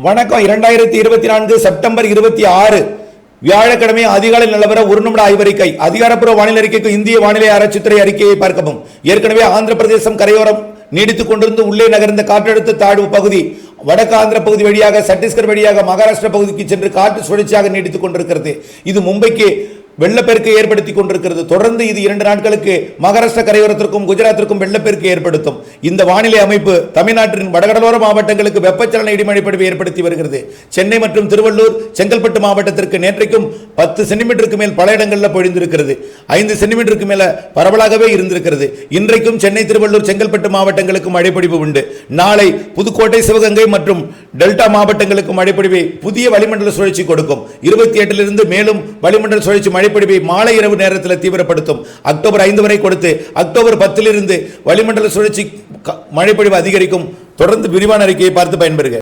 வணக்கம். 2024 செப்டம்பர் 26 வியாழக்கிழமை அதிகாலை நிலவர ஒரு நிமிட ஆய்வறிக்கை. அதிகாரப்பூர்வ வானிலை அறிக்கைக்கு இந்திய வானிலை ஆராய்ச்சித்துறை அறிக்கையை பார்க்கவும். ஏற்கனவே ஆந்திர பிரதேசம் கரையோரம் நீடித்துக் கொண்டிருந்து உள்ளே நகர்ந்த காற்றழுத்த தாழ்வு பகுதி வடக்கு ஆந்திர பகுதி வழியாக சத்தீஸ்கர் வழியாக மகாராஷ்டிரா பகுதிக்கு சென்று காற்று சுழற்சியாக நீடித்துக் கொண்டிருக்கிறது. இது மும்பைக்கு வெள்ளப்பெருக்கு ஏற்படுத்தி கொண்டிருக்கிறது. தொடர்ந்து இது 2 நாட்களுக்கு மகாராஷ்டிரா கரையோரத்திற்கும் குஜராத்திற்கும் வெள்ளப்பெருக்கு ஏற்படுத்தும். இந்த வானிலை அமைப்பு தமிழ்நாட்டின் வடகடலோர மாவட்டங்களுக்கு வெப்பச்சலன இடிமழைப்பொழிவை ஏற்படுத்தி வருகிறது. சென்னை மற்றும் திருவள்ளூர் செங்கல்பட்டு மாவட்டத்திற்கு நேற்றைக்கும் 10 சென்டிமீட்டருக்கு மேல் பல இடங்களில் பொழிந்திருக்கிறது. 5 சென்டிமீட்டருக்கு மேல பரவலாகவே இருந்திருக்கிறது. இன்றைக்கும் சென்னை திருவள்ளூர் செங்கல்பட்டு மாவட்டங்களுக்கு மழைப்பொழிவு உண்டு. நாளை புதுக்கோட்டை சிவகங்கை மற்றும் டெல்டா மாவட்டங்களுக்கு மழைப்பொழிவை புதிய வளிமண்டல சுழற்சி கொடுக்கும். 28 மேலும் வளிமண்டல சுழற்சி மழைப்பொழிவை மாலை இரவு நேரத்தில் தீவிரப்படுத்தும். அக்டோபர் 5 வரை கொடுத்து அக்டோபர் 10 வளிமண்டல சுழற்சி மழைப்பொழிவு அதிகரிக்கும். தொடர்ந்து விரிவான அறிக்கையை பார்த்து பயன்பெறுக.